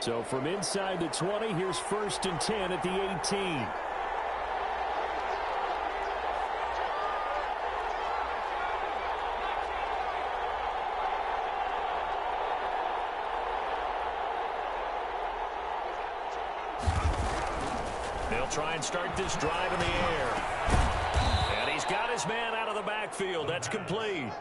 So from inside the 20, here's 1st and 10 at the 18. They'll try and start this drive in the air. And he's got his man out of the backfield. That's complete.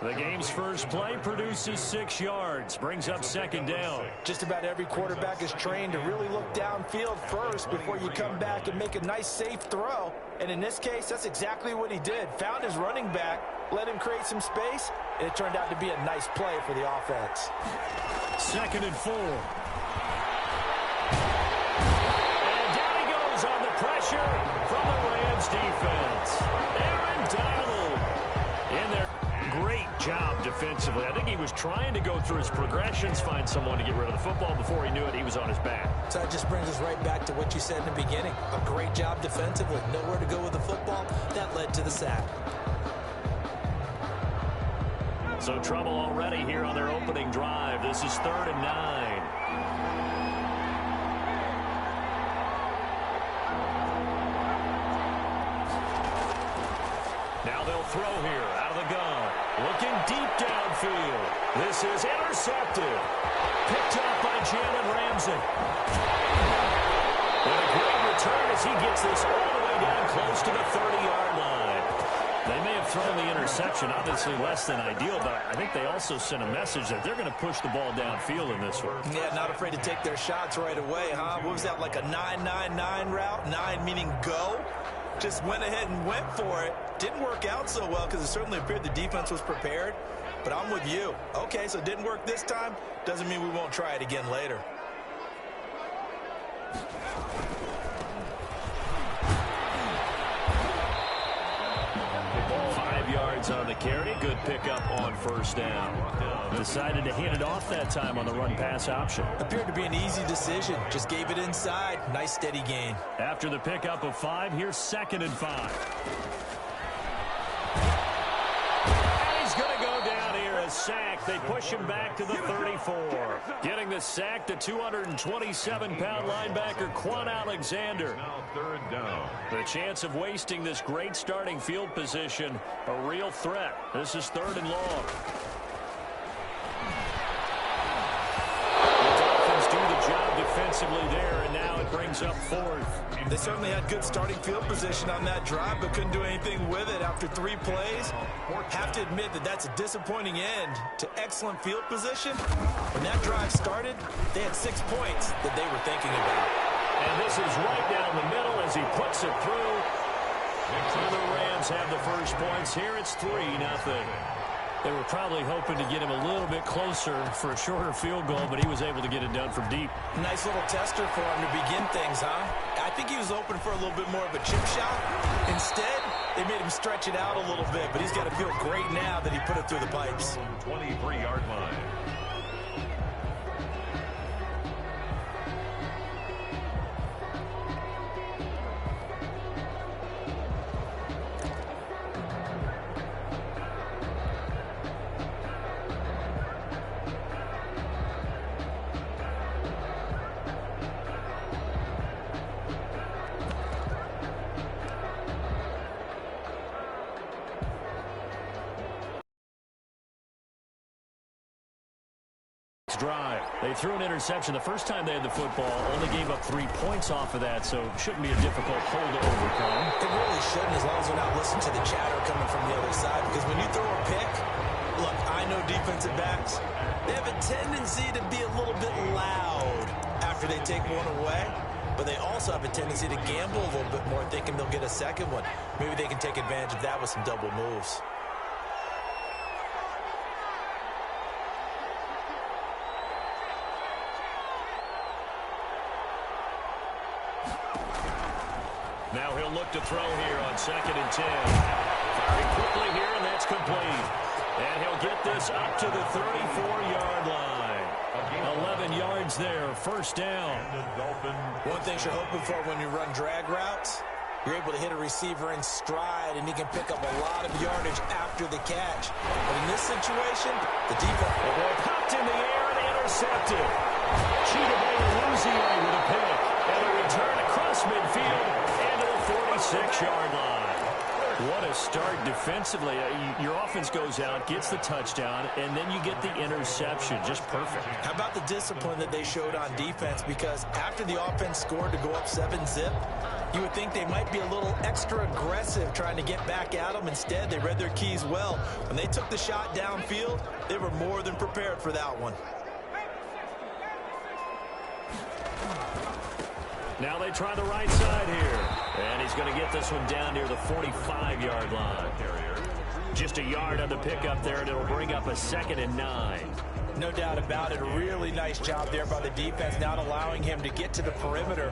The game's first play produces 6 yards, brings up 2nd down. Just about every quarterback is trained to really look downfield first before you come back and make a nice, safe throw. And in this case, that's exactly what he did. Found his running back, let him create some space, and it turned out to be a nice play for the offense. 2nd and 4. And down he goes on the pressure from the Rams defense. Aaron Donald in there. Great job defensively. I think he was trying to go through his progressions, find someone to get rid of the football. Before he knew it, he was on his back. So that just brings us right back to what you said in the beginning. A great job defensively. Nowhere to go with the football. That led to the sack. So trouble already here on their opening drive. This is 3rd and 9. Now they'll throw here out of the gun. Looking deep downfield. This is intercepted. Picked up by Jalen Ramsey. And a great return as he gets this all the way down close to the 30-yard line. They may have thrown the interception, obviously less than ideal, but I think they also sent a message that they're going to push the ball downfield in this one. Yeah, not afraid to take their shots right away, huh? What was that, like a 9-9-9 route? 9 meaning go? Just went ahead and went for it. Didn't work out so well because it certainly appeared the defense was prepared. But I'm with you. Okay, so it didn't work this time. Doesn't mean we won't try it again later. On the carry. Good pickup on 1st down. Decided to hand it off that time on the run-pass option. Appeared to be an easy decision. Just gave it inside. Nice steady gain. After the pickup of 5, here's 2nd and 5. And he's going to go down here. A sack. They push him back to the 34. Getting the sack, the 227-pound linebacker, Quan Alexander. Now 3rd down. The chance of wasting this great starting field position, a real threat. This is 3rd and long. The Dolphins do the job defensively there, and now it brings up 4th. They certainly had good starting field position on that drive, but couldn't do anything with it after 3 plays. Have to admit that that's a disappointing end to excellent field position. When that drive started, they had 6 points that they were thinking about. And this is right down the middle as he puts it through. And the Rams have the first points here. It's 3-0. They were probably hoping to get him a little bit closer for a shorter field goal, but he was able to get it done from deep. Nice little tester for him to begin things, huh? I think he was open for a little bit more of a chip shot. Instead, they made him stretch it out a little bit, but he's got to feel great now that he put it through the pipes. 23-yard line. Drive. They threw an interception the first time they had the football, only gave up 3 points off of that, so it shouldn't be a difficult hole to overcome. It really shouldn't, as long as we're not listening to the chatter coming from the other side, because when you throw a pick, look, I know defensive backs, they have a tendency to be a little bit loud after they take one away, but they also have a tendency to gamble a little bit more, thinking they'll get a second one. Maybe they can take advantage of that with some double moves. Now he'll look to throw here on 2nd and 10. Firing quickly here, and that's complete. And he'll get this up to the 34-yard line. 11 yards there, 1st down. One thing you're hoping for when you run drag routes, you're able to hit a receiver in stride, and he can pick up a lot of yardage after the catch. But in this situation, the defense... The ball popped in the air and intercepted. with a pick. And a return across midfield and to the 46-yard line. What a start defensively. Your offense goes out, gets the touchdown, and then you get the interception. Just perfect. How about the discipline that they showed on defense? Because after the offense scored to go up 7-zip, you would think they might be a little extra aggressive trying to get back at them. Instead, they read their keys well. When they took the shot downfield, they were more than prepared for that one. Now they try the right side here. And he's going to get this one down near the 45-yard line. Just a yard on the pickup there, and it'll bring up a 2nd and 9. No doubt about it. A really nice job there by the defense, not allowing him to get to the perimeter.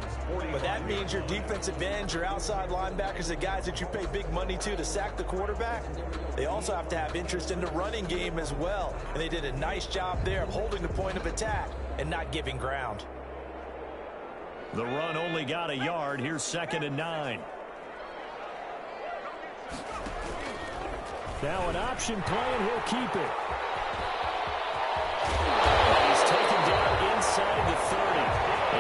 But that means your defensive ends, your outside linebackers, the guys that you pay big money to sack the quarterback, they also have to have interest in the running game as well. And they did a nice job there of holding the point of attack and not giving ground. The run only got a yard. Here's 2nd and 9. Now an option play, and he'll keep it. He's taken down inside the 30.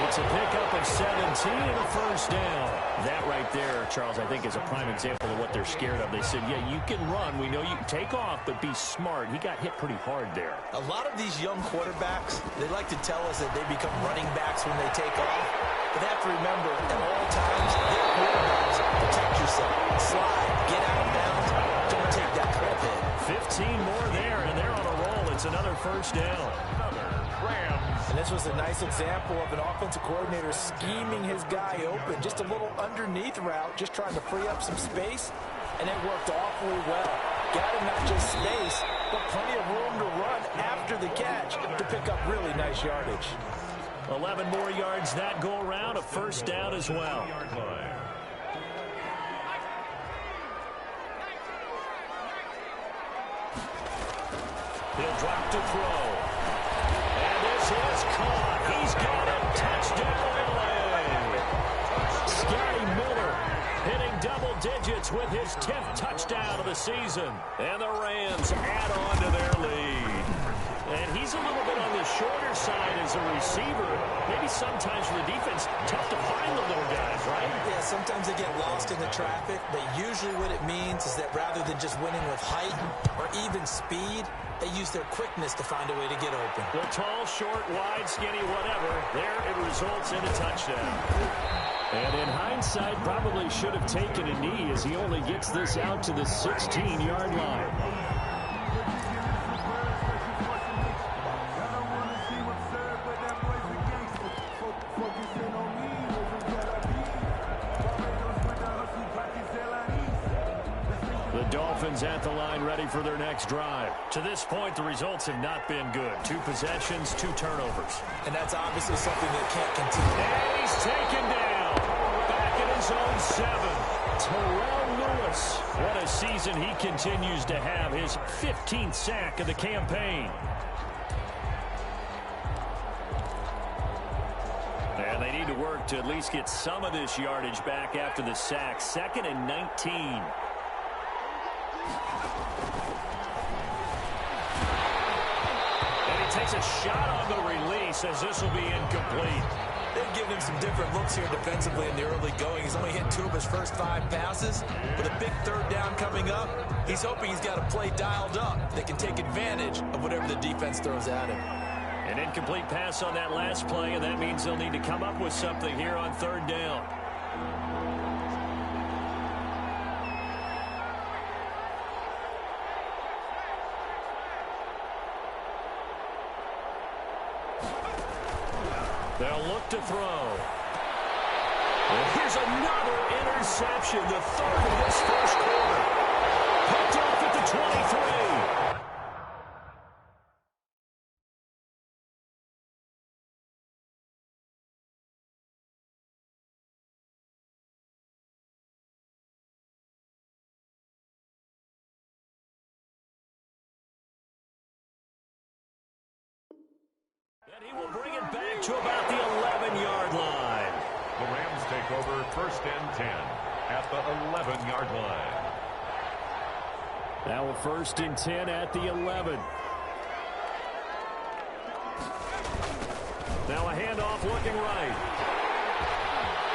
It's a pickup of 17 and a first down. That right there, Charles, I think is a prime example of what they're scared of. They said, yeah, you can run. We know you can take off, but be smart. He got hit pretty hard there. A lot of these young quarterbacks, they like to tell us that they become running backs when they take off. But they have to remember, at all times, they're quarterbacks. Protect yourself. Slide. Get out of bounds. Don't take that crap hit. 15 more there, and they're on a roll. It's another first down. And this was a nice example of an offensive coordinator scheming his guy open. Just a little underneath route, just trying to free up some space, and it worked awfully well. Got him not just space, but plenty of room to run after the catch to pick up really nice yardage. 11 more yards that go around, a first down as well. He'll drop to throw. And this is caught. He's got a touchdown LA. Scotty Miller hitting double digits with his 10th touchdown of the season. And the Rams add on to their lead. And he's a little bit on the shorter side as a receiver. Maybe sometimes for the defense, tough to find the little guys, right? Yeah, sometimes they get lost in the traffic, but usually what it means is that rather than just winning with height or even speed, they use their quickness to find a way to get open. Well, tall, short, wide, skinny, whatever, there it results in a touchdown. And in hindsight, probably should have taken a knee as he only gets this out to the 16-yard line. Dolphins at the line, ready for their next drive. To this point, the results have not been good. 2 possessions, 2 turnovers. And that's obviously something that can't continue. And he's taken down. Back in his own 7. Terrell Lewis. What a season he continues to have. His 15th sack of the campaign. And they need to work to at least get some of this yardage back after the sack. 2nd and 19. Takes a shot on the release as this will be incomplete. They've given him some different looks here defensively in the early going. He's only hit 2 of his first 5 passes. With a big 3rd down coming up, he's hoping he's got a play dialed up that can take advantage of whatever the defense throws at him. An incomplete pass on that last play, and that means they'll need to come up with something here on 3rd down. They'll look to throw. And here's another interception, the 3rd of this first quarter. Picked off at the 23. And he will bring it back to about the 11-yard line. The Rams take over 1st and 10 at the 11-yard line. Now a 1st and 10 at the 11. looking right.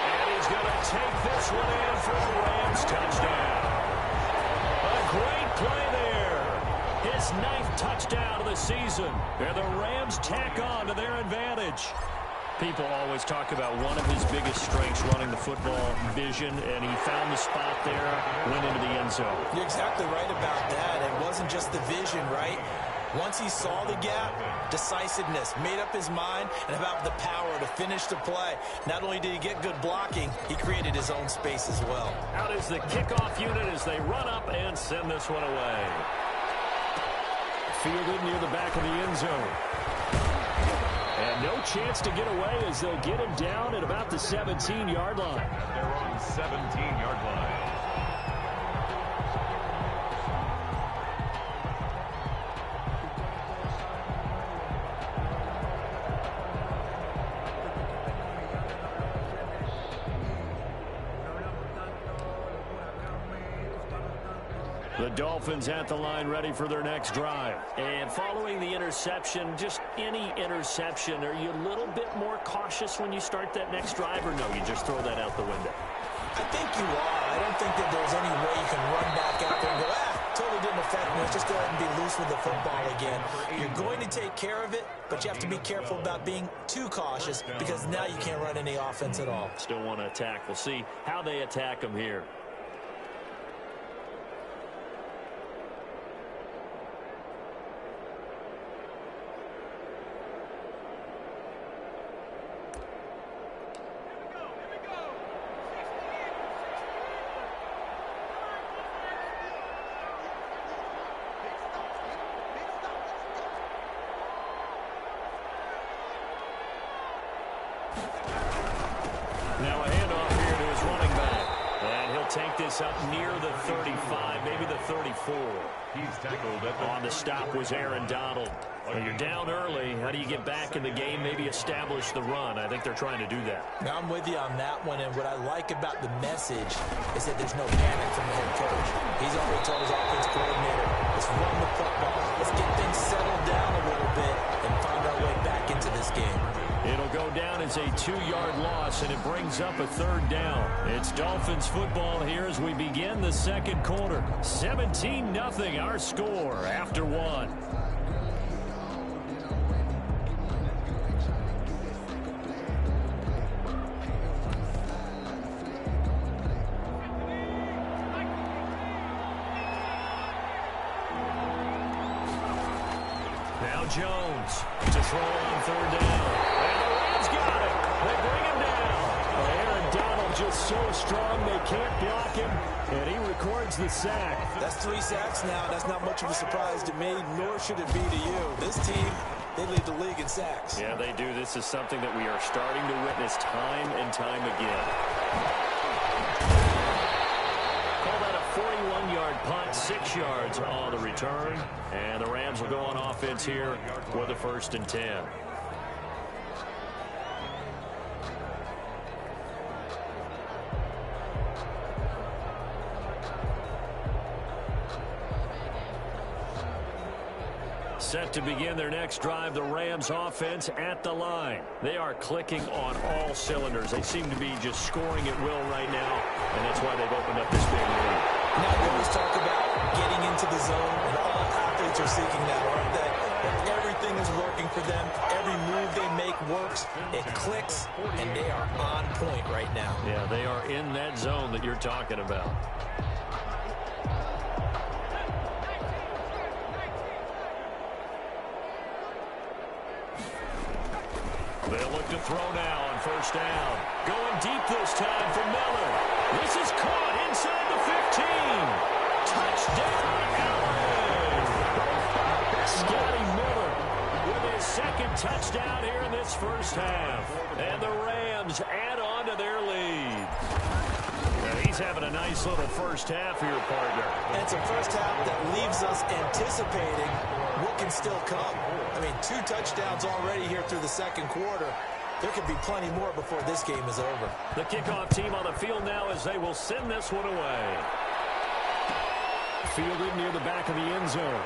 And he's going to take this one in for the Rams touchdown. A great play there. His 9th touchdown of the season. And the Rams tack on to their advantage. People always talk about one of his biggest strengths, running the football, vision, and he found the spot there, went into the end zone. You're exactly right about that. It wasn't just the vision, right? Once he saw the gap, decisiveness, made up his mind, and about the power to finish the play. Not only did he get good blocking, he created his own space as well. Out is the kickoff unit as they run up and send this one away. Fielded near the back of the end zone. And no chance to get away as they'll get him down at about the 17-yard line. They're on 17-yard line. The Dolphins at the line, ready for their next drive. And following the interception, just any interception, are you a little bit more cautious when you start that next drive, or no, you just throw that out the window? I think you are. I don't think that there's any way you can run back out there and go, totally didn't affect me. Let's just go ahead and be loose with the football again. You're going to take care of it, but you have to be careful about being too cautious because now you can't run any offense at all. Still want to attack. We'll see how they attack them here. Now a handoff here to his running back. And he'll take this up near the 35, maybe the 34. He's tackled at On the stop was Aaron Donald. When you're down early, how do you get back in the game, maybe establish the run? I think they're trying to do that. Now, I'm with you on that one, and what I like about the message is that there's no panic from the head coach. He's already told his offense coordinator, let's run the football, let's get things settled down a little bit and find our way back into this game. It'll go down as a 2-yard loss, and it brings up a 3rd down. It's Dolphins football here as we begin the second quarter. 17-0 our score after 1. Now Jones to throw on 3rd down. And the Rams got it. They bring him down. Aaron Donald just so strong they can't block him, and he records the sack. That's 3 sacks now. That's not much of a surprise to me, nor should it be to you. This team, they lead the league in sacks. Yeah, they do. This is something that we are starting to witness time and time again. Call that a 41-yard punt, 6 yards on the return. And the Rams will go on offense here with a 1st and 10. Set to begin their next drive, the Rams offense at the line. They are clicking on all cylinders. They seem to be just scoring at will right now, and that's why they've opened up this big lead. Now we always talk about getting into the zone, and all athletes are seeking that, aren't they? That everything is working for them. Every move they make works. It clicks, and they are on point right now. Yeah, they are in that zone that you're talking about. They'll look to throw now on 1st down. Going deep this time for Miller. This is caught inside the 15. Touchdown, Allen! Scotty Miller with his 2nd touchdown here in this 1st half. And the Rams add on to their lead. Now he's having a nice little 1st half here, partner. And it's a 1st half that leaves us anticipating what can still come. I mean, 2 touchdowns already here through the 2nd quarter. There could be plenty more before this game is over. The kickoff team on the field now as they will send this one away. Fielded near the back of the end zone.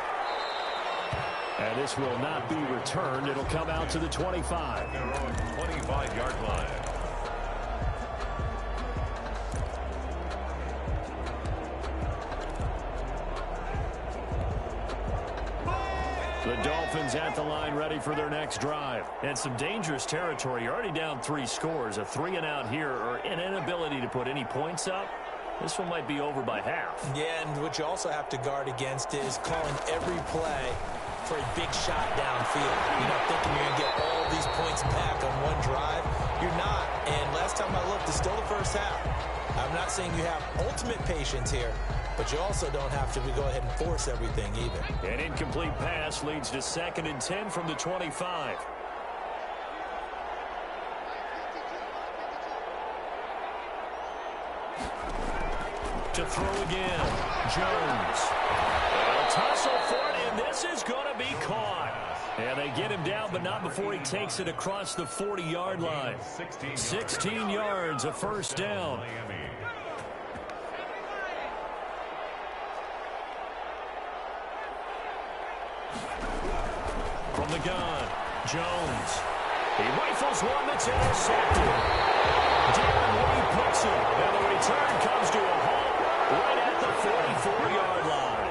And this will not be returned. It'll come out to the 25. Their own 25-yard line. The Dolphins at the line ready for their next drive. And some dangerous territory. You're already down 3 scores. A 3-and-out here or an inability to put any points up. This one might be over by half. Yeah, and what you also have to guard against is calling every play for a big shot downfield. You're not thinking you're going to get all these points back on one drive. You're not. And last time I looked, it's still the first half. I'm not saying you have ultimate patience here, but you also don't have to go ahead and force everything either. An incomplete pass leads to 2nd and 10 from the 25. To throw again, Jones. A tussle for it, and this is going to be caught. And they get him down, but not before he takes it across the 40-yard line. 16 yards, a first down. From the gun, Jones. He rifles one that's intercepted. Darren Lee picks it, and the return comes to a halt right at the 44-yard line.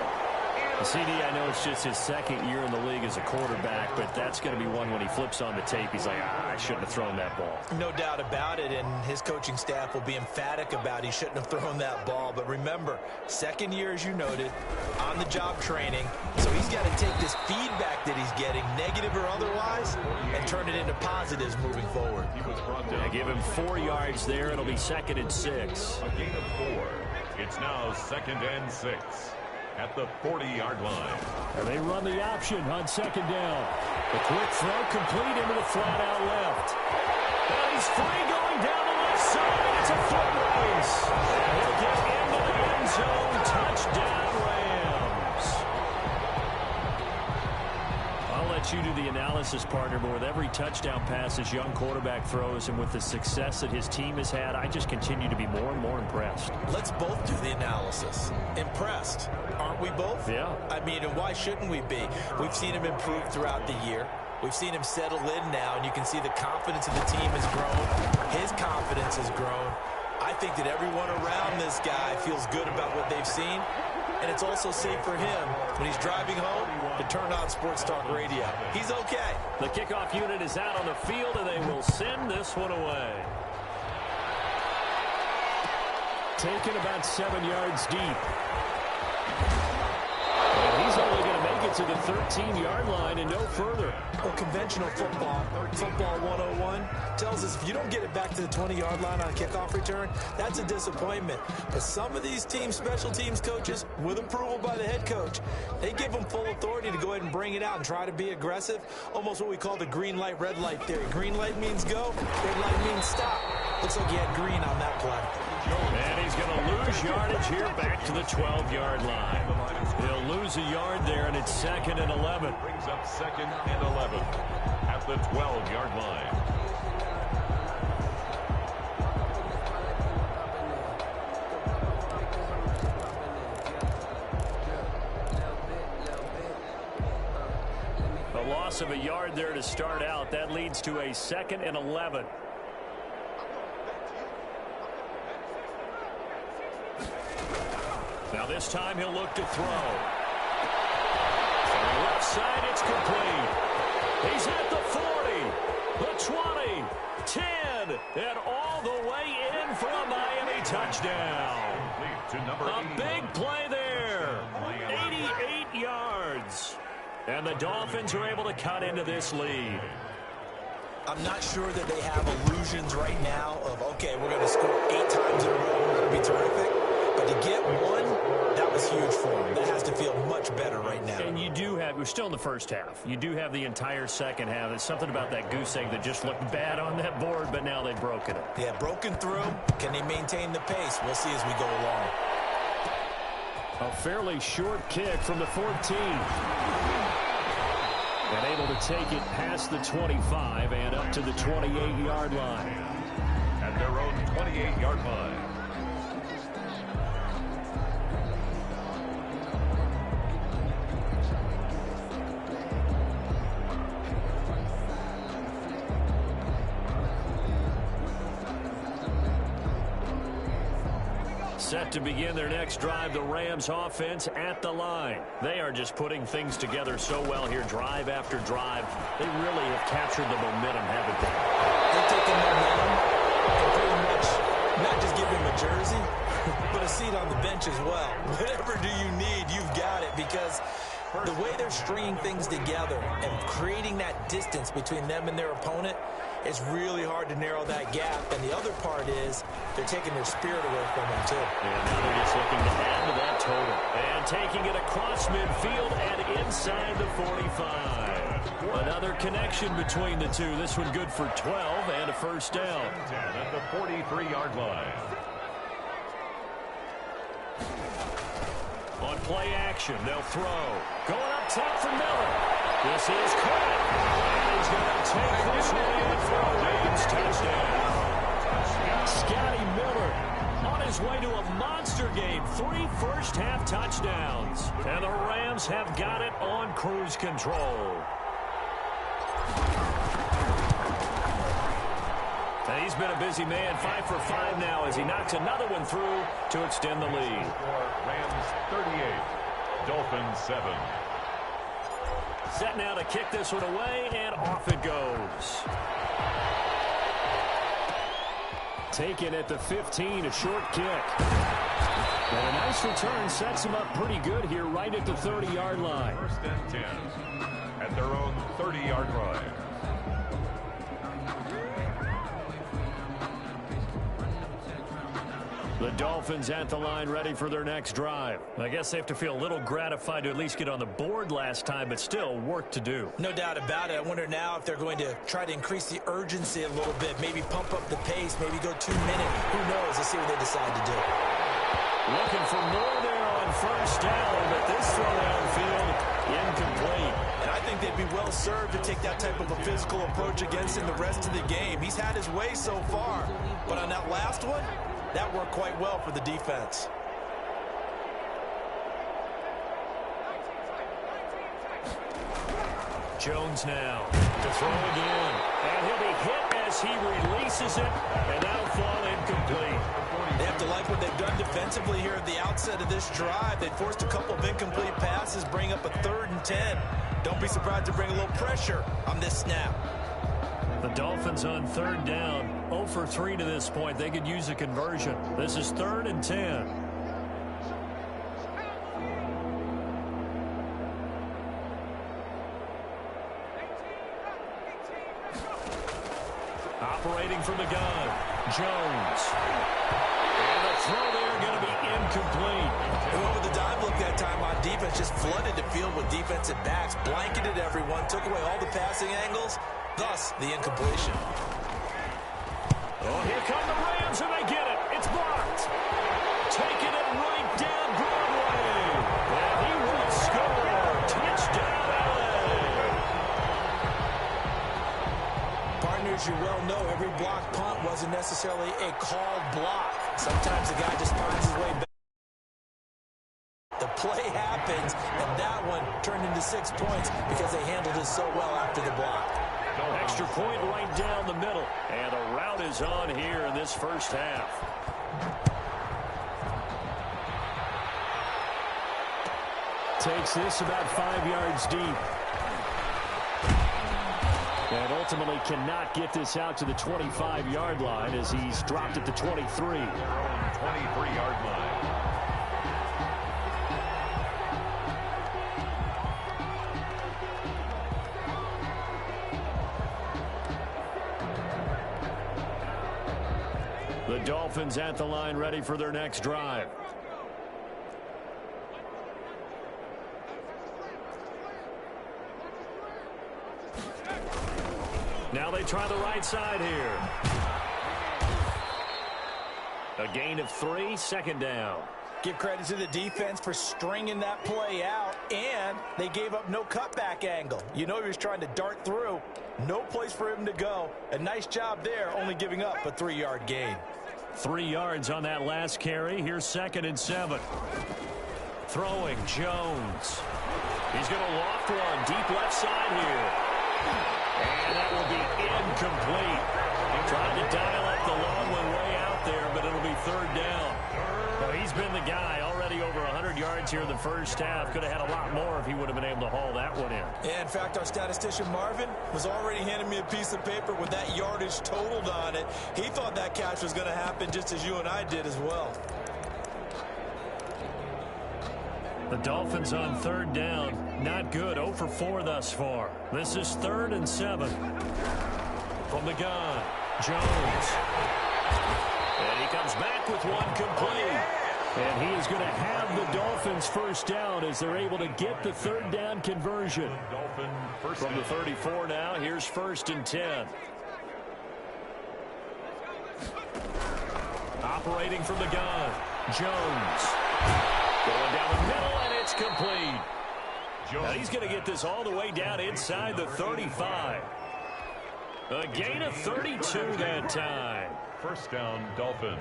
CD, I know it's just his 2nd year in the league as a quarterback, but that's going to be one when he flips on the tape. He's like, I shouldn't have thrown that ball. No doubt about it, and his coaching staff will be emphatic about he shouldn't have thrown that ball. But remember, 2nd year, as you noted, on-the-job training. So he's got to take this feedback that he's getting, negative or otherwise, and turn it into positives moving forward. Yeah, give him 4 yards there. It'll be 2nd and 6. A gain of 4. It's now 2nd and 6 at the 40-yard line. And they run the option on 2nd down. The quick throw complete into the flat out left. And he's free going down the left side. It's a foot race. And he'll get into the end zone. Touchdown, Rams. I'll let you do the analysis, partner, but with every touchdown pass this young quarterback throws and with the success that his team has had, I just continue to be more and more impressed. Let's both do the analysis. Impressed. Aren't we both? Yeah. I mean, and why shouldn't we be? We've seen him improve throughout the year. We've seen him settle in now, and you can see the confidence of the team has grown. His confidence has grown. I think that everyone around this guy feels good about what they've seen, and it's also safe for him when he's driving home to turn on Sports Talk Radio. He's okay. The kickoff unit is out on the field, and they will send this one away. Taken about 7 yards deep. And he's only going to make it to the 13-yard line and no further. Well, conventional football 101, tells us if you don't get it back to the 20-yard line on a kickoff return, that's a disappointment. But some of these teams, special teams coaches, with approval by the head coach, they give them full authority to go ahead and bring it out and try to be aggressive, almost what we call the green light, red light theory. Green light means go, red light means stop. Looks like he had green on that play. And he's going to lose yardage here back to the 12-yard line. He'll lose a yard there, and it's 2nd and 11. Brings up 2nd and 11 at the 12-yard line. A loss of a yard there to start out. That leads to a 2nd and 11. Now this time he'll look to throw. On the left side, it's complete. He's at the 40, the 20, 10, and all the way in for a Miami touchdown. A big play there. 88 yards. And the Dolphins are able to cut into this lead. I'm not sure that they have illusions right now of, okay, we're going to score 8 times in a row, we're going to be terrific. But to get one, that was huge for them. That has to feel much better right now. And you do have, we're still in the first half. You do have the entire second half. There's something about that goose egg that just looked bad on that board, but now they've broken it. Yeah, broken through. Can they maintain the pace? We'll see as we go along. A fairly short kick from the 14. And able to take it past the 25 and up to the 28-yard line. At their own 28-yard line. Set to begin their next drive, the Rams offense at the line. They are just putting things together so well here, drive after drive. They really have captured the momentum, haven't they? They're taking momentum and pretty much not just giving him a jersey, but a seat on the bench as well. Whatever do you need, you've got it, because the way they're stringing things together and creating that distance between them and their opponent, it's really hard to narrow that gap. And the other part is they're taking their spirit away from them, too. And now they're just looking to add to that total. And taking it across midfield and inside the 45. Another connection between the two. This one good for 12 and a first down. 10 at the 43-yard line. On play action, they'll throw. Going up top for Miller. This is caught. And he's going to take this one in for a Rams touchdown. Scotty Miller on his way to a monster game. 3 first-half touchdowns. And the Rams have got it on cruise control. And he's been a busy man, 5 for 5 now as he knocks another one through to extend the lead. Rams 38, Dolphins 7. Set now to kick this one away, and off it goes. Taken at the 15, a short kick. And a nice return sets him up pretty good here right at the 30-yard line. First and 10 at their own 30-yard line. The Dolphins at the line ready for their next drive. I guess they have to feel a little gratified to at least get on the board last time, but still work to do. No doubt about it. I wonder now if they're going to try to increase the urgency a little bit, maybe pump up the pace, maybe go 2 minutes. Who knows? Let's see what they decide to do. Looking for more there on first down, but this throw downfield incomplete. And I think they'd be well served to take that type of a physical approach against him the rest of the game. He's had his way so far, but on that last one, that worked quite well for the defense. Jones now to throw again. And he'll be hit as he releases it, and that'll fall incomplete. They have to like what they've done defensively here at the outset of this drive. They forced a couple of incomplete passes, bring up a 3rd and 10. Don't be surprised to bring a little pressure on this snap. The Dolphins on 3rd down, 0 for 3 to this point. They could use a conversion. This is 3rd and 10. Operating from the gun, Jones. And the throw there going to be incomplete. Whoever the dive look that time on defense just flooded the field with defensive backs, blanketed everyone, took away all the passing angles. Thus, the incompletion. Oh, here come the Rams, and they get it. It's blocked. Taking it right down Broadway. And he will score. Touchdown, LA. Partners, you well know every block punt wasn't necessarily a called block. Sometimes the guy just finds his way back. The play happens, and that one turned into 6 points because they handled it so well after the block. Extra point right down the middle. And the route is on here in this first half. Takes this about 5 yards deep. And ultimately cannot get this out to the 25-yard line as he's dropped at the 23. 23-yard line. The Dolphins at the line ready for their next drive. Now they try the right side here. A gain of 3, 2nd down. Give credit to the defense for stringing that play out, and they gave up no cutback angle. You know he was trying to dart through. No place for him to go. A nice job there, only giving up a 3-yard gain. 3 yards on that last carry. Here's 2nd and 7. Throwing, Jones. He's going to loft one deep left side here. And that will be incomplete. Trying to dial up the long one way out there, but it'll be 3rd down. Well, he's has been the guy. Already over 100 yards here in the first half. Could have had a lot more if he would have been able to haul that one in. Yeah, in fact, our statistician Marvin was already handing me a piece of paper with that yardage totaled on it. He thought that catch was going to happen just as you and I did as well. The Dolphins on third down. Not good. 0 for 4 thus far. This is 3rd and 7. From the gun, Jones. And he comes back with one complete. And he is going to have the Dolphins first down as they're able to get the third down conversion. From the 34 now, here's 1st and 10. Operating from the gun, Jones. Going down the middle, and it's complete. Now he's going to get this all the way down inside the 35. A gain of 32 that time. First down, Dolphins.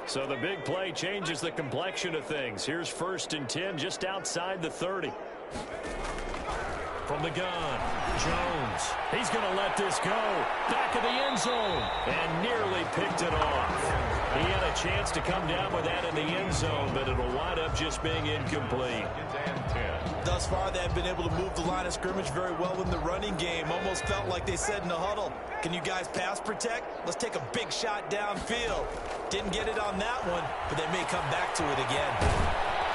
So the big play changes the complexion of things. Here's 1st and 10 just outside the 30. From the gun, Jones. He's going to let this go. Back of the end zone. And nearly picked it off. He had a chance to come down with that in the end zone, but it'll wind up just being incomplete. Thus far, they have been able to move the line of scrimmage very well in the running game. Almost felt like they said in the huddle, can you guys pass protect? Let's take a big shot downfield. Didn't get it on that one, but they may come back to it again.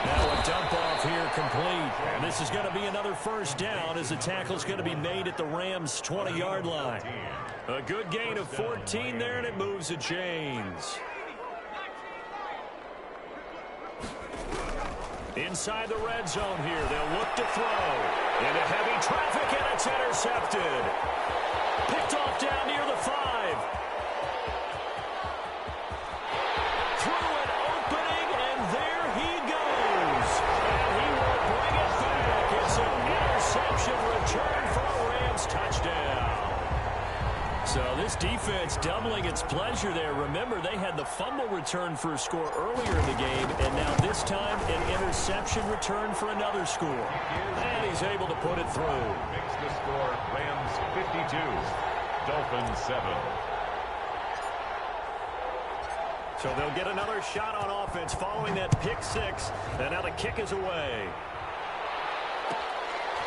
Now a dump off here complete. And this is going to be another first down as the tackle's going to be made at the Rams' 20-yard line. A good gain of 14 there, and it moves the chains. Inside the red zone here, they'll look to throw. Into heavy traffic, and it's intercepted. Picked off down near the 5. Through an opening, and there he goes. And he will bring it back. It's an interception return for a Rams touchdown. So this defense doubling its pleasure there. Remember, they had the fumble return for a score earlier in the game, and now this time an interception return for another score. And he's able to put it through. Makes the score Rams 52, Dolphins 7. So they'll get another shot on offense following that pick 6, and now the kick is away.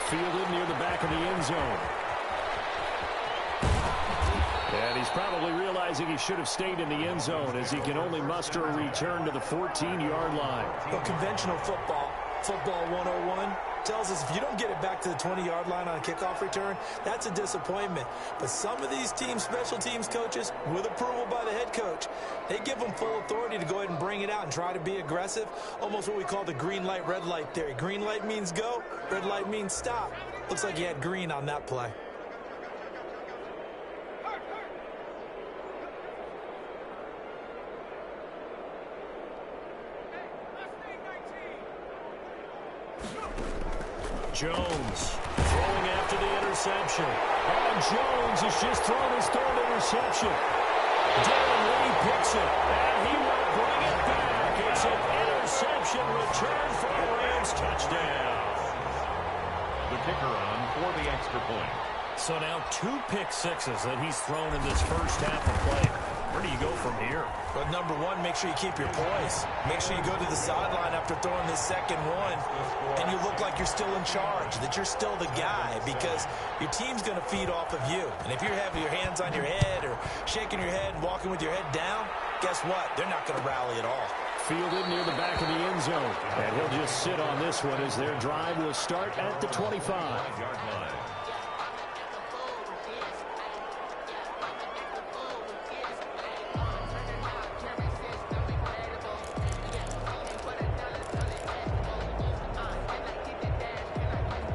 Fielded near the back of the end zone. And he's probably realizing he should have stayed in the end zone as he can only muster a return to the 14-yard line. Well, conventional football 101, tells us if you don't get it back to the 20-yard line on a kickoff return, that's a disappointment. But some of these teams, special teams coaches, with approval by the head coach, they give them full authority to go ahead and bring it out and try to be aggressive. Almost what we call the green light, red light theory. Green light means go, red light means stop. Looks like he had green on that play. Jones throwing after the interception. And Jones has just thrown his 3rd interception. Darren Lee picks it, and he will bring it back. It's an interception return for a Rams touchdown. The kicker on for the extra point. So now 2 pick sixes that he's thrown in this first half of play. Where do you go from here? But number one, make sure you keep your poise. Make sure you go to the sideline after throwing this second one, and you look like you're still in charge, that you're still the guy, because your team's going to feed off of you. And if you're having your hands on your head or shaking your head and walking with your head down, guess what? They're not going to rally at all. Fielded near the back of the end zone. And he'll just sit on this one as their drive will start at the 25.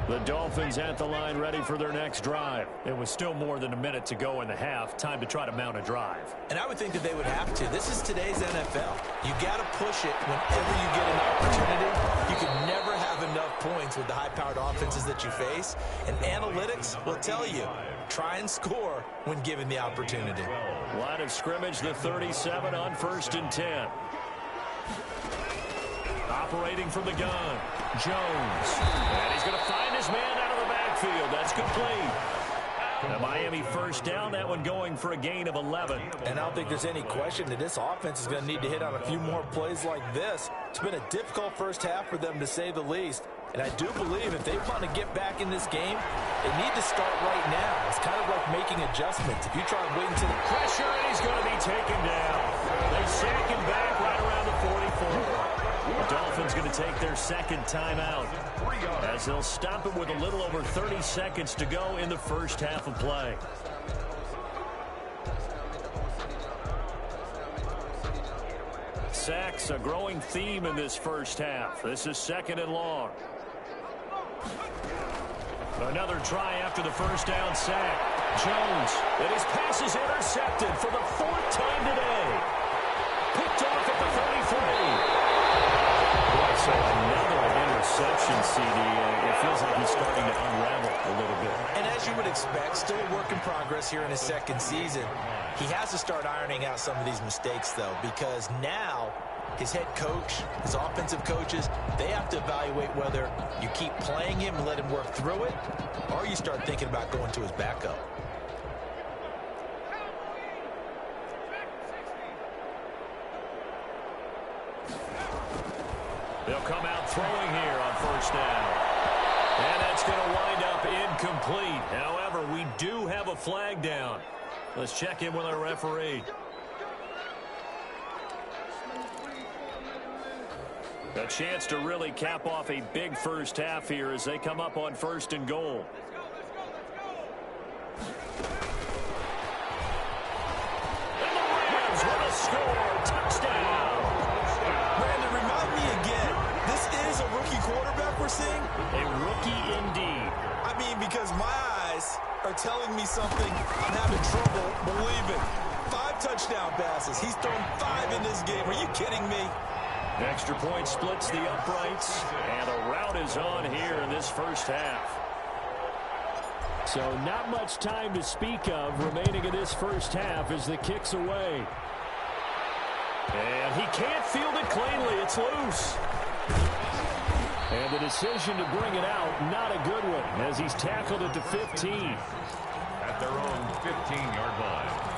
The Dolphins at the line ready for their next drive. It was still more than a minute to go in the half. Time to try to mount a drive. And I would think that they would have to. This is today's NFL. You got to push it whenever you get an opportunity. You can never have enough points with the high-powered offenses that you face. And analytics will tell you, try and score when given the opportunity. Line of scrimmage, the 37 on 1st and 10. Operating from the gun, Jones. And he's going to find his man out of the backfield. field. That's complete. The Miami first down, that one going for a gain of 11. And I don't think there's any question that this offense is going to need to hit on a few more plays like this. It's been a difficult first half for them, to say the least. And I do believe if they want to get back in this game, they need to start right now. It's kind of like making adjustments. If you try waiting to the pressure, and he's going to be taken down. They sack him back right around the 44. The Dolphins going to take their second timeout, as they'll stop it with a little over 30 seconds to go in the first half of play. Sacks, a growing theme in this first half. This is second and long. Another try after the first down sack. Jones, and his pass is intercepted for the fourth time today. Picked off at the 33. So another interception, CD. It feels like he's starting to unravel a little bit. And as you would expect, still a work in progress here in his second season. He has to start ironing out some of these mistakes, though, because now his head coach, his offensive coaches, they have to evaluate whether you keep playing him and let him work through it, or you start thinking about going to his backup. They'll come out throwing here on first down. And that's going to wind up incomplete. However, we do have a flag down. Let's check in with our referee. A chance to really cap off a big first half here as they come up on first and goal. And the Rams with a score. Touchdown. Brandon, remind me again, this is a rookie quarterback we're seeing? A rookie indeed. I mean, because my eyes are telling me something I'm having trouble believing. 5 touchdown passes. He's thrown 5 in this game. Are you kidding me? Extra point splits the uprights, and a rout is on here in this first half. So not much time to speak of remaining in this first half as the kick's away. And he can't field it cleanly. It's loose. And the decision to bring it out, not a good one, as he's tackled at the 15. At their own 15-yard line.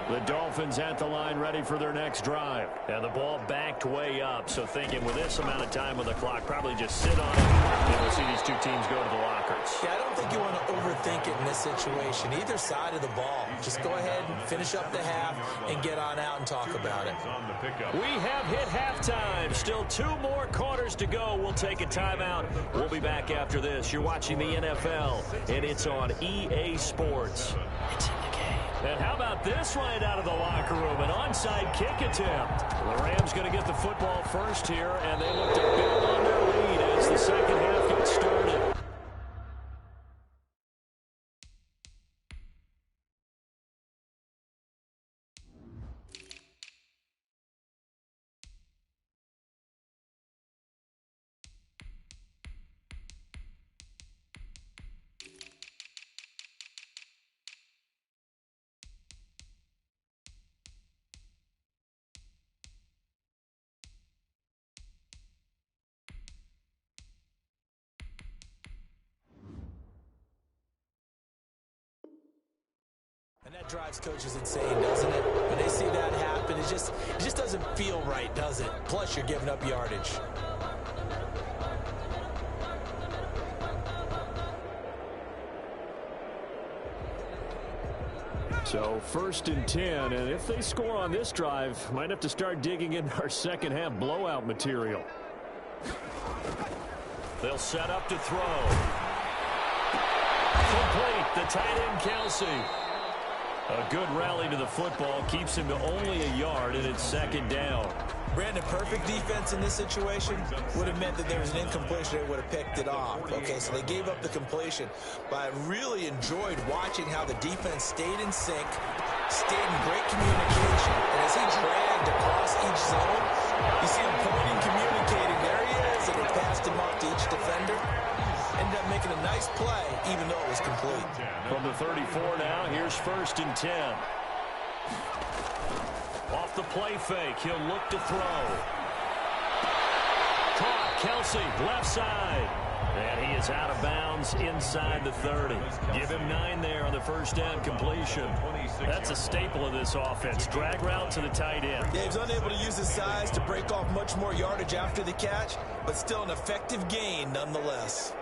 The Dolphins at the line ready for their next drive. And the ball backed way up. So thinking with this amount of time on the clock, probably just sit on it. And we'll see these two teams go to the lockers. Yeah, I don't think you want to overthink it in this situation. Either side of the ball. Just go ahead and finish up the half and get on out and talk about it. We have hit halftime. Still 2 more quarters to go. We'll take a timeout. We'll be back after this. You're watching the NFL, and it's on EA Sports. It's in the game. And how about this right out of the locker room? An onside kick attempt. The Rams going to get the football first here, and they look to build on their lead as the second half gets started. And that drives coaches insane, doesn't it? When they see that happen, it just doesn't feel right, does it? Plus, you're giving up yardage. So first and 10, and if they score on this drive, might have to start digging in our second half blowout material. They'll set up to throw. Complete, the tight end Kelsey. A good rally to the football keeps him to only a yard, and it's second down. Brandon, perfect defense in this situation would have meant that there was an incompletion. They would have picked it off. Okay, so they gave up the completion. But I really enjoyed watching how the defense stayed in sync, stayed in great communication. And as he dragged across each zone, you see him pointing, communicating. There he is, and they passed him off to each defender. Ended up making a nice play, even though it was complete. From the 34 now, here's first and 10. Off the play fake, he'll look to throw. Caught, Kelsey, left side. And he is out of bounds inside the 30. Give him 9 there on the first down completion. That's a staple of this offense. Drag route to the tight end. Yeah, he's unable to use his size to break off much more yardage after the catch, but still an effective gain nonetheless.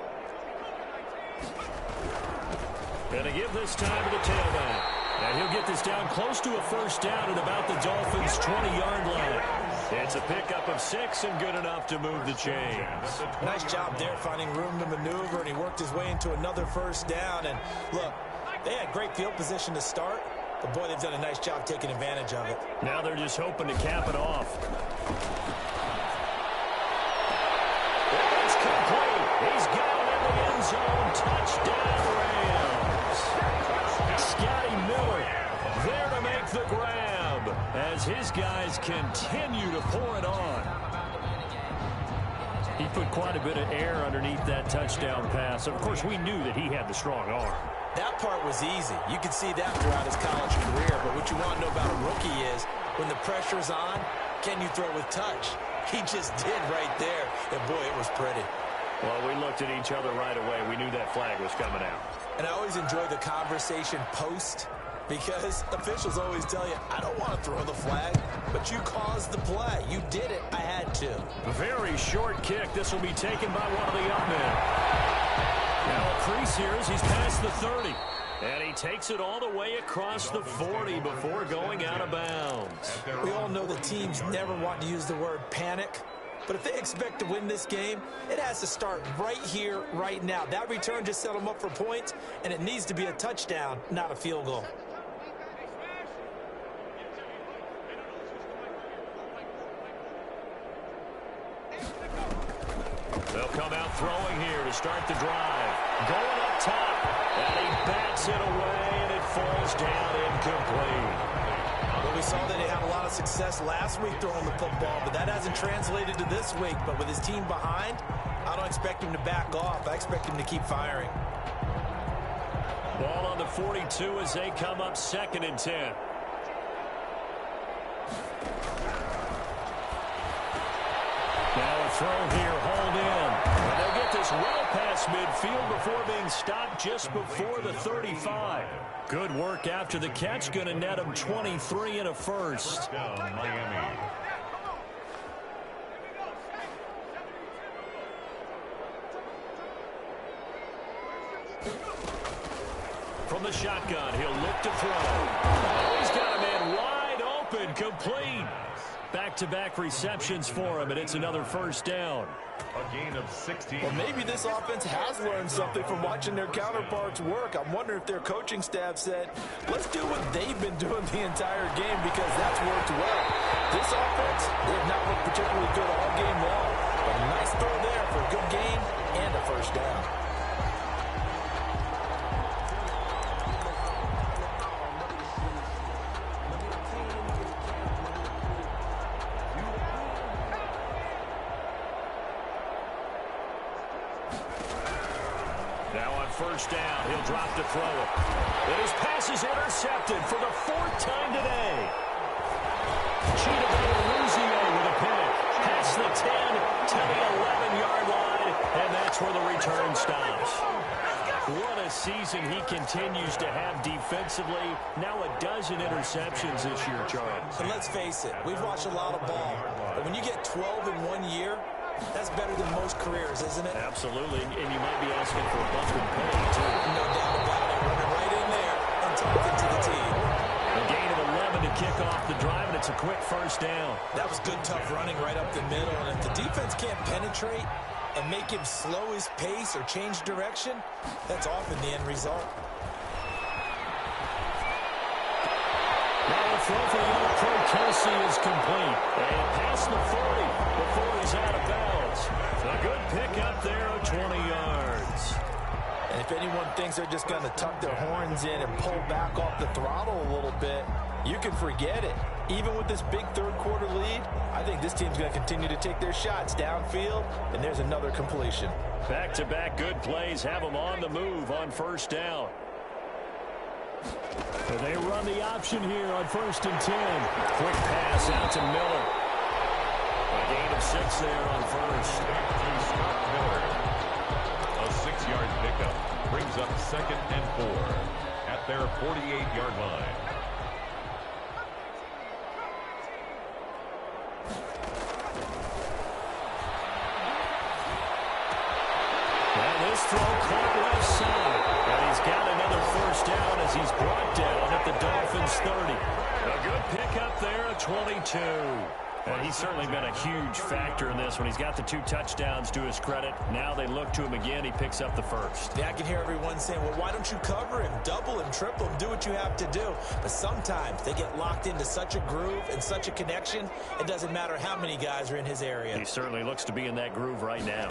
Gonna give this time to the tailback. And he'll get this down close to a first down at about the Dolphins' 20-yard line. It's a pickup of 6 and good enough to move the chains. Nice job there finding room to maneuver, and he worked his way into another first down. And look, they had great field position to start, but boy, they've done a nice job taking advantage of it. Now they're just hoping to cap it off. It's complete. He's got it in the end zone. Touchdown, Rams. Scotty Miller there to make the grab as his guys continue to pour it on. He put quite a bit of air underneath that touchdown pass. Of course, we knew that he had the strong arm. That part was easy. You could see that throughout his college career. But what you want to know about a rookie is when the pressure's on, can you throw with touch? He just did right there. And, boy, it was pretty. Well, we looked at each other right away. We knew that flag was coming out. And I always enjoy the conversation post because officials always tell you, I don't want to throw the flag, but you caused the play. You did it. I had to. Very short kick. This will be taken by one of the up men. Now a crease here as he's past the 30. And he takes it all the way across the 40 before going out of bounds. We all know the teams never want to use the word panic. But if they expect to win this game, it has to start right here, right now. That return just set them up for points, and it needs to be a touchdown, not a field goal. They'll come out throwing here to start the drive. Going up top, and he bats it away, and it falls down incomplete. Well, we saw that he had a lot of success last week throwing the football, but that hasn't translated to this week. But with his team behind, I don't expect him to back off. I expect him to keep firing. Ball on the 42 as they come up 2nd and 10. Now a throw here, hold in. And they'll get this well past midfield before being stopped just before the 35. Good work after the catch, going to net him 23 and a first. Touchdown, Miami. From the shotgun, he'll look to throw. Oh, he's got a man wide open, complete. Back-to-back receptions for him, and it's another first down. A gain of 16. Well, maybe this offense has learned something from watching their counterparts work. I'm wondering if their coaching staff said, let's do what they've been doing the entire game because that's worked well. This offense, they have not looked particularly good all game long, but a nice throw there for a good gain and a first down. Now on first down, he'll drop to throw it. And his pass is intercepted for the 4th time today. Cheetah Luzio with a pick. Past the 10 to the 11-yard line, and that's where the return stops. What a season he continues to have defensively. Now a dozen interceptions this year, Charles. And let's face it, we've watched a lot of ball. But when you get 12 in 1 year, that's better than most careers, isn't it? Absolutely, and you might be asking for a bump in pay, too. No doubt about it. Running right in there and talking to the team. A gain of 11 to kick off the drive, and it's a quick first down. That was good, tough running right up the middle. And if the defense can't penetrate and make him slow his pace or change direction, that's often the end result. Now a throw for the young pro Kelsey is complete. And past the 40 before he's out of bounds. A good pick up there of 20 yards. And if anyone thinks they're just going to tuck their horns in and pull back off the throttle a little bit, you can forget it. Even with this big third-quarter lead, I think this team's going to continue to take their shots downfield, and there's another completion. Back-to-back good plays have them on the move on first down. And they run the option here on 1st and 10. Quick pass out to Miller. A gain of 6 there on first. Miller. A 6-yard pickup brings up 2nd and 4 at their 48-yard line. Well, this throw caught left side. And he's got another first down as he's brought down at the Dolphins' 30. A good pickup there at 22. And he's certainly been a huge factor in this when he's got the 2 touchdowns to his credit. Now they look to him again. He picks up the first. Yeah, I can hear everyone saying, well, why don't you cover him, double him, triple him, do what you have to do. But sometimes they get locked into such a groove and such a connection, it doesn't matter how many guys are in his area. He certainly looks to be in that groove right now.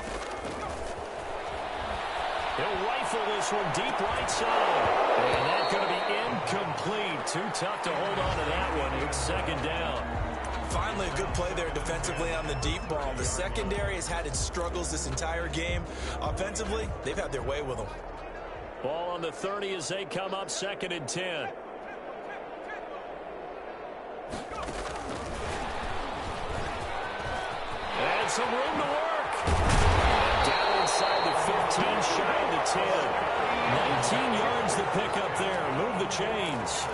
He'll rifle this one deep right side. And that's going to be incomplete. Too tough to hold on to that one. It's 2nd down. Finally, a good play there defensively on the deep ball. The secondary has had its struggles this entire game. Offensively, they've had their way with them. Ball on the 30 as they come up 2nd and 10. And some room to work. Down inside the 15, shy of the 10. 19 yards to pick up there. Move the chains.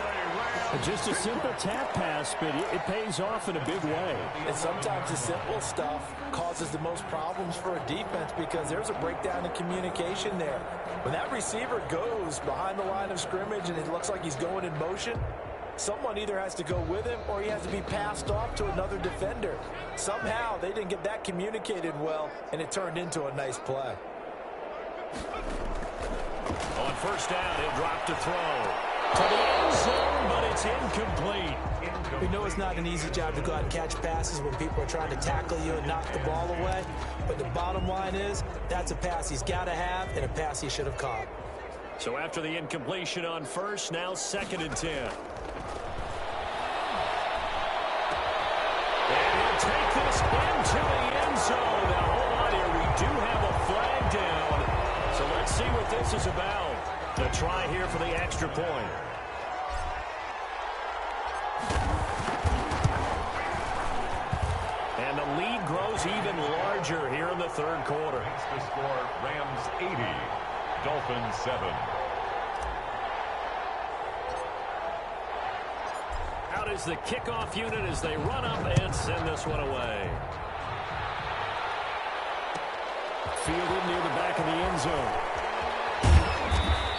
Just a simple tap pass, but it pays off in a big way. And sometimes the simple stuff causes the most problems for a defense because there's a breakdown in communication there. When that receiver goes behind the line of scrimmage and it looks like he's going in motion, someone either has to go with him or he has to be passed off to another defender. Somehow they didn't get that communicated well, and it turned into a nice play. On 1st down, he'll drop to throw. To the end zone, but it's incomplete. We know it's not an easy job to go out and catch passes when people are trying to tackle you and knock the ball away. But the bottom line is, that's a pass he's got to have and a pass he should have caught. So after the incompletion on first, now 2nd and 10. And he'll take this into the end zone. Now, hold on here. We do have a flag down. So let's see what this is about. The try here for the extra point. And the lead grows even larger here in the 3rd quarter. That's the score, Rams 80, Dolphins 7. Out is the kickoff unit as they run up and send this one away. Fielded near the back of the end zone.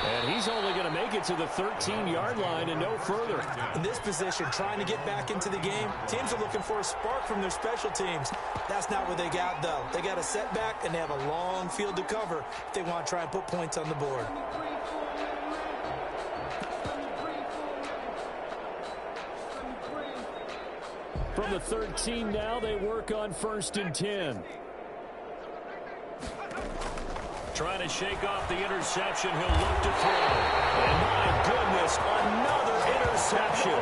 And he's only going to make it to the 13-yard line and no further. In this position, trying to get back into the game, teams are looking for a spark from their special teams. That's not what they got, though. They got a setback, and they have a long field to cover if they want to try and put points on the board. From the 13 now, they work on 1st and 10. Trying to shake off the interception. He'll look to throw. And my goodness, another interception.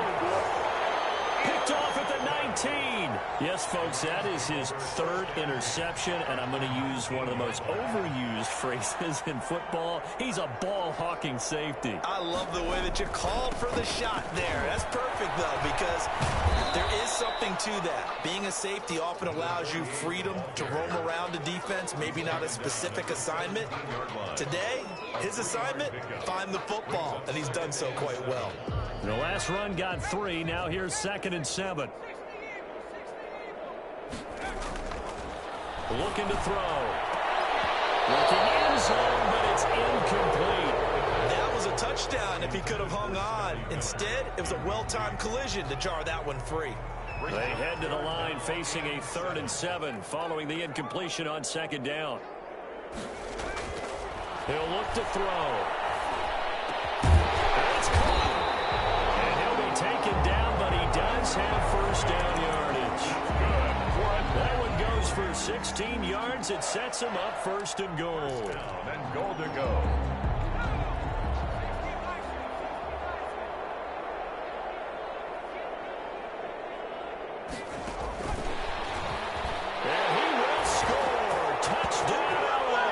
Picked off at the 19. Yes, folks, that is his 3rd interception, and I'm going to use one of the most overused phrases in football. He's a ball-hawking safety. I love the way that you called for the shot there. That's perfect, though, because there is something to that. Being a safety often allows you freedom to roam around a defense, maybe not a specific assignment. Today, his assignment, find the football, and he's done so quite well. The last run got 3. Now here's 2nd and 7. Looking to throw. Looking end zone, but it's incomplete. That was a touchdown if he could have hung on. Instead, it was a well-timed collision to jar that one free. They head to the line facing a 3rd and 7 following the incompletion on 2nd down. He'll look to throw. That's caught. And he'll be taken down, but he does have 1st down yardage. That one goes for 16 yards. It sets him up 1st and goal. And goal to go. And he will score. Touchdown, LA.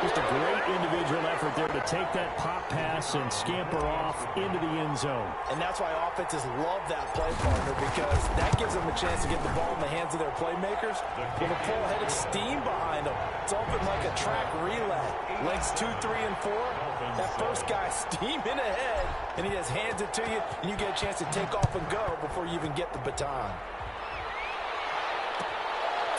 Just a great individual effort there to take that pop pass and scamper off into the end zone. And that's why offenses love that play, partner, because that gives them a chance to get the ball in the hands of their playmakers with a full head of steam behind them. It's open like a track relay. Legs 2, 3, and 4. That first guy steaming ahead, and he just hands it to you, and you get a chance to take off and go before you even get the baton.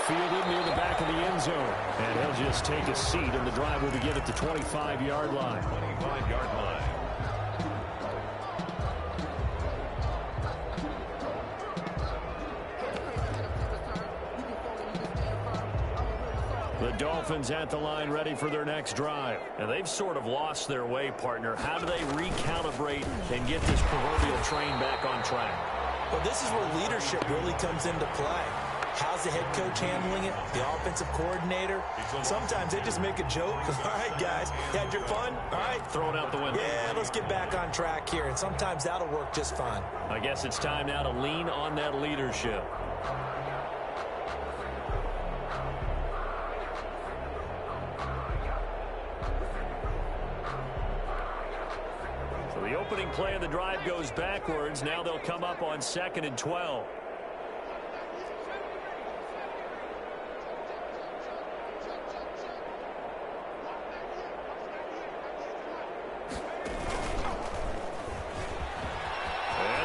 Fielded near the back of the end zone. And he'll just take a seat, and the drive will begin at the 25-yard line. 25-yard line. The Dolphins at the line ready for their next drive. And they've sort of lost their way, partner. How do they recalibrate and get this proverbial train back on track? Well, this is where leadership really comes into play. How's the head coach handling it? The offensive coordinator? Sometimes they just make a joke. All right, guys, you had your fun? All right. Throw it out the window. Yeah, let's get back on track here. And sometimes that'll work just fine. I guess it's time now to lean on that leadership. So the opening play of the drive goes backwards. Now they'll come up on 2nd and 12.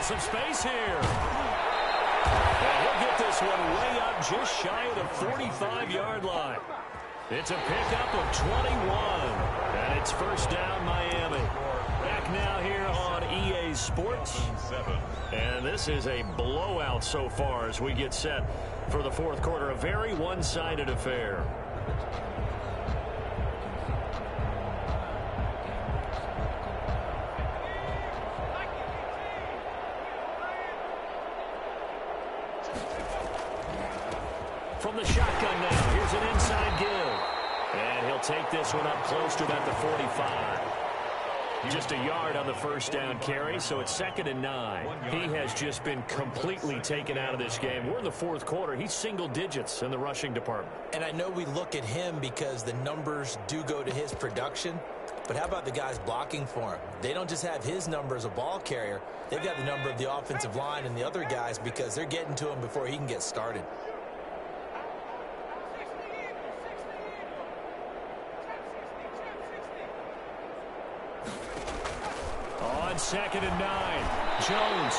Some space here. And he'll get this one way up just shy of the 45-yard line. It's a pickup of 21. And it's first down, Miami. Back now here on EA Sports. And this is a blowout so far as we get set for the fourth quarter. A very one-sided affair. From the shotgun now, here's an inside give. And he'll take this one up close to about the 45. Just a yard on the first down carry, so it's 2nd and 9. He has just been completely taken out of this game. We're in the fourth quarter. He's single digits in the rushing department. And I know we look at him because the numbers do go to his production. But how about the guys blocking for him? They don't just have his number as a ball carrier. They've got the number of the offensive line and the other guys because they're getting to him before he can get started. On 2nd and 9, Jones.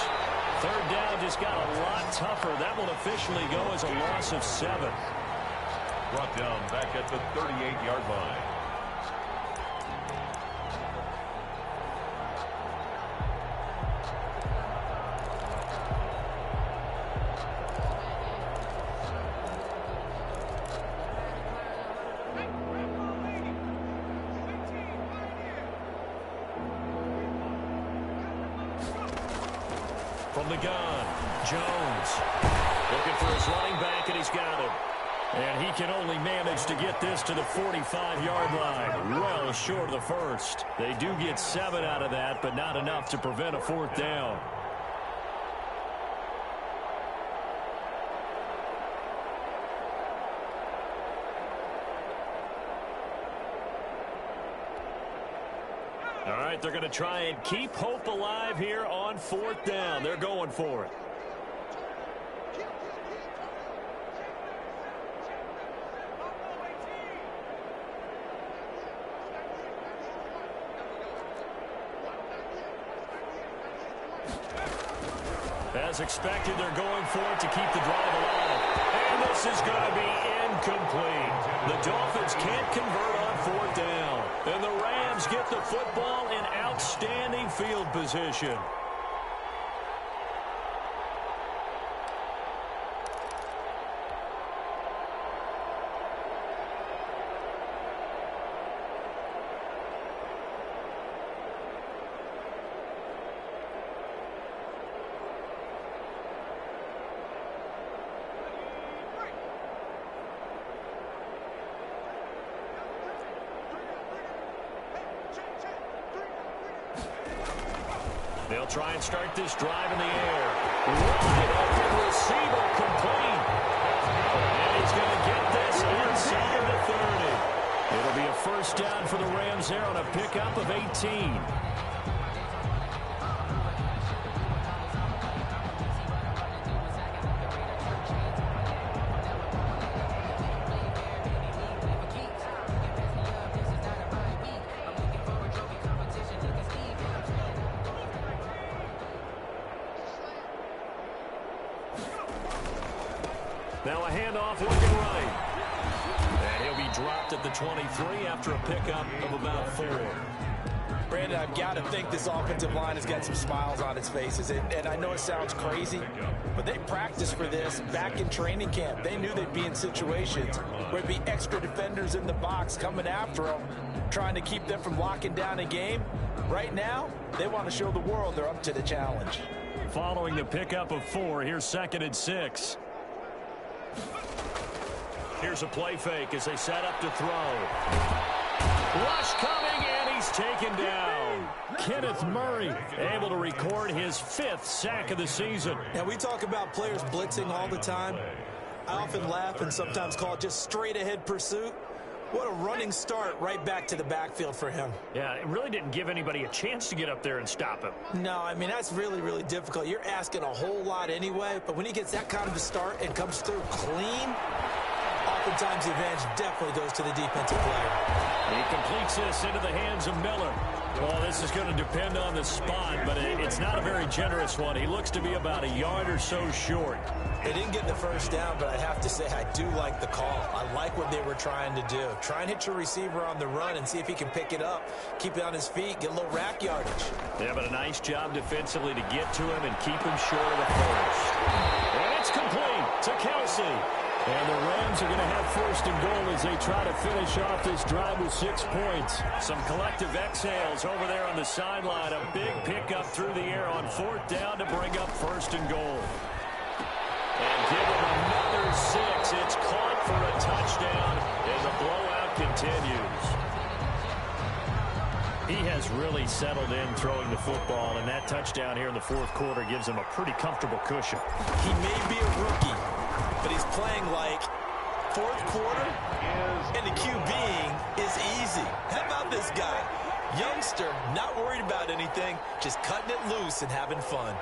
Third down just got a lot tougher. That will officially go as a loss of 7. Brought down back at the 38-yard line. From the gun, Jones looking for his running back, and he's got him. And he can only manage to get this to the 45-yard line. Well short of the first. They do get 7 out of that, but not enough to prevent a fourth down. All right, they're going to try and keep hope alive here on 4th down. They're going for it. As expected, they're going for it to keep the drive alive. And this is going to be incomplete. The Dolphins can't convert on 4th down. And the Rams get the football in outstanding field position. They'll try and start this drive in the air. Wide open receiver complete. And he's going to get this inside the 30. It'll be a first down for the Rams there on a pickup of 18. Now a handoff looking right. And he'll be dropped at the 23 after a pickup of about 4. Brandon, I've got to think this offensive line has got some smiles on its faces. And I know it sounds crazy, but they practiced for this back in training camp. They knew they'd be in situations where there'd be extra defenders in the box coming after them, trying to keep them from locking down a game. Right now, they want to show the world they're up to the challenge. Following the pickup of 4, here's 2nd and 6. Here's a play fake as they set up to throw. Rush coming, and he's taken down. Kenneth Murray able to record his 5th sack of the season. Now, we talk about players blitzing all the time. I often laugh and sometimes call it just straight-ahead pursuit. What a running start right back to the backfield for him. Yeah, it really didn't give anybody a chance to get up there and stop him. No, I mean, that's really, really difficult. You're asking a whole lot anyway, but when he gets that kind of a start and comes through clean, oftentimes the advantage definitely goes to the defensive player. He completes this into the hands of Miller. Well, this is going to depend on the spot, but it's not a very generous one. He looks to be about a yard or so short. They didn't get the first down, but I have to say I do like the call. I like what they were trying to do. Try and hit your receiver on the run and see if he can pick it up, keep it on his feet, get a little rack yardage. Yeah, but a nice job defensively to get to him and keep him short of the first. And it's complete to Kelsey. And the Rams are going to have 1st and goal as they try to finish off this drive with 6 points. Some collective exhales over there on the sideline. A big pickup through the air on 4th down to bring up 1st and goal. And give him another 6. It's caught for a touchdown as the blowout continues. He has really settled in throwing the football, and that touchdown here in the 4th quarter gives him a pretty comfortable cushion. He may be a rookie, but he's playing like 4th quarter, and the QBing is easy. How about this guy? Youngster, not worried about anything, just cutting it loose and having fun.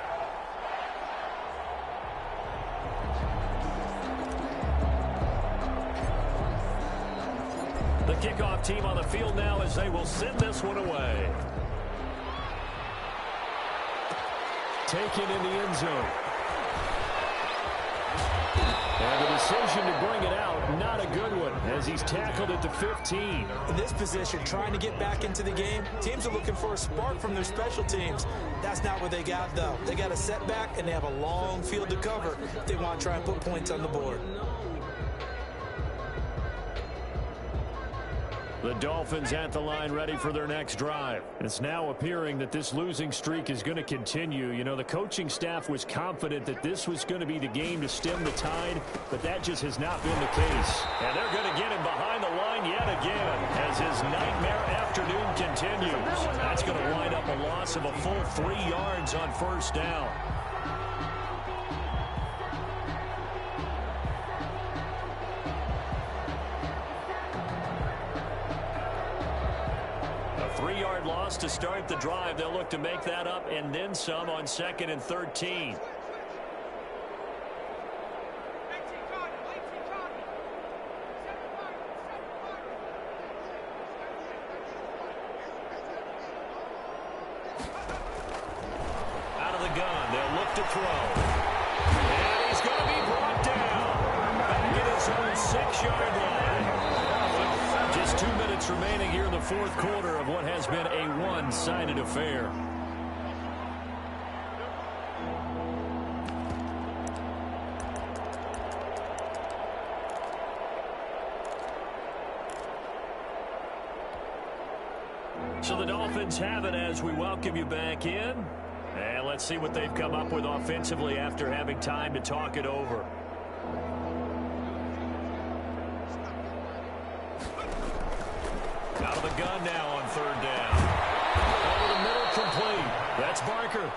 The kickoff team on the field now as they will send this one away. Taken in the end zone. And the decision to bring it out, not a good one, as he's tackled at the 15. In this position, trying to get back into the game, teams are looking for a spark from their special teams. That's not what they got, though. They got a setback, and they have a long field to cover if they want to try and put points on the board. The Dolphins at the line ready for their next drive. It's now appearing that this losing streak is going to continue. You know, the coaching staff was confident that this was going to be the game to stem the tide, but that just has not been the case. And they're going to get him behind the line yet again as his nightmare afternoon continues. That's going to wind up a loss of a full 3 yards on 1st down. A 3-yard loss to start the drive. They'll look to make that up and then some on 2nd and 13. Out of the gun, they'll look to throw. And he's going to be brought down. Back at his own 6-yard line. Just 2 minutes remaining here in the 4th quarter of what has been a one-sided affair. So the Dolphins have it as we welcome you back in. And let's see what they've come up with offensively after having time to talk it over. Out of the gun now on 3rd down. Over the middle, complete. That's Barker.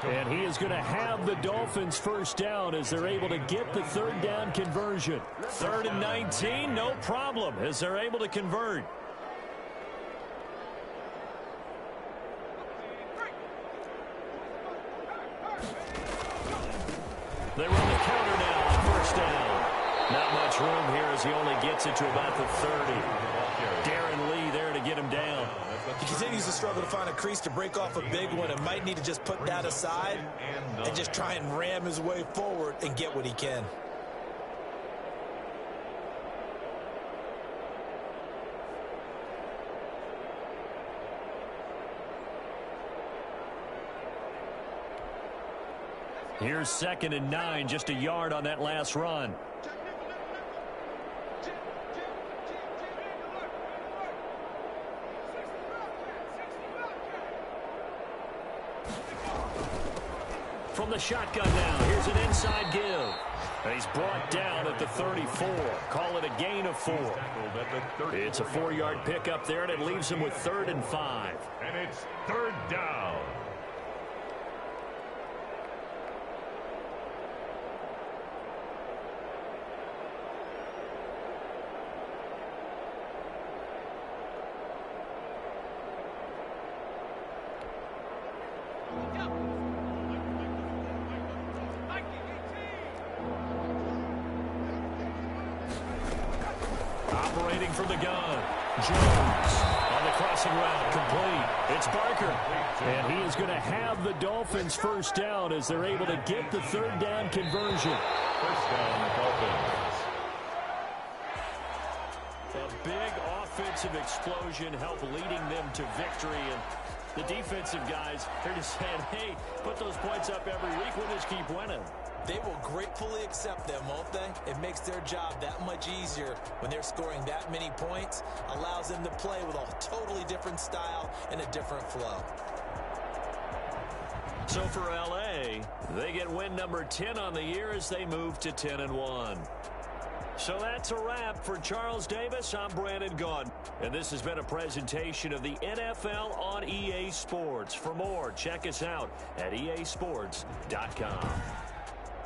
And he is going to have the Dolphins first down as they're able to get the third down conversion. 3rd and 19, no problem as they're able to convert. They run the counter now on first down. Not much room here as he only gets it to about the 30. Darren Lee there to get him down. He continues to struggle to find a crease to break off a big one and might need to just put that aside and just try and ram his way forward and get what he can. Here's 2nd and 9, just a yard on that last run. From the shotgun now, here's an inside give. And he's brought down at the 34. Call it a gain of 4. It's a 4-yard pickup there, and it leaves him with 3rd and 5. And it's 3rd down. Operating from the gun, Jones on the crossing route, complete. It's Barker, and he is going to have the Dolphins first down as they're able to get the third down conversion. First down, Dolphins. A big offensive explosion helped leading them to victory, and the defensive guys, they're just saying, hey, put those points up every week, we'll just keep winning. They will gratefully accept them, won't they? It makes their job that much easier when they're scoring that many points, allows them to play with a totally different style and a different flow. So for LA, they get win number 10 on the year as they move to 10-1. So that's a wrap for Charles Davis. I'm Brandon Gaudin, and this has been a presentation of the NFL on EA Sports. For more, check us out at easports.com.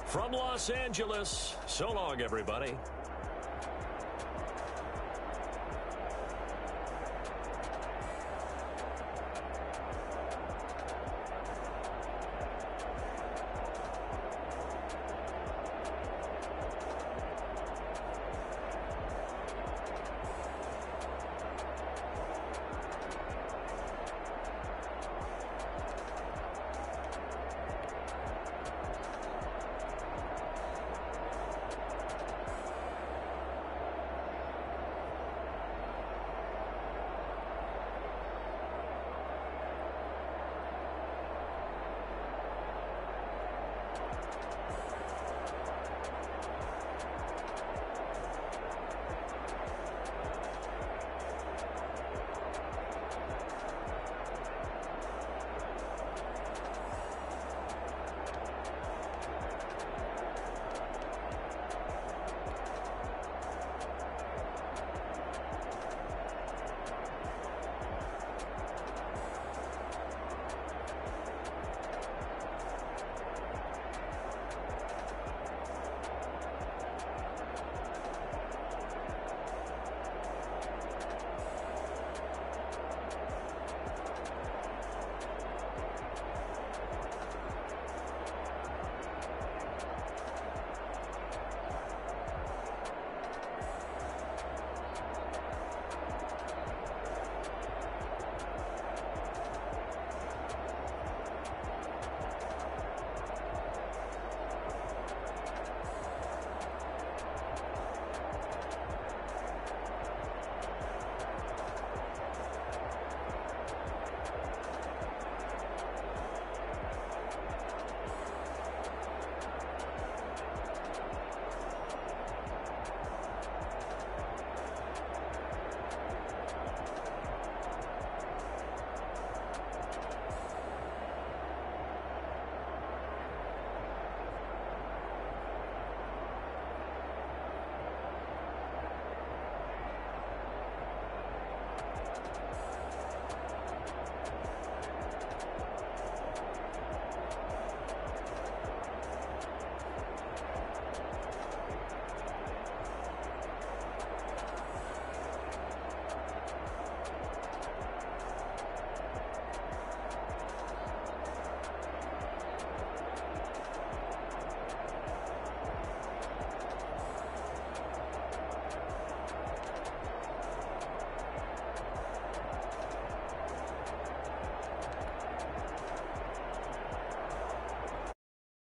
From Los Angeles, so long, everybody.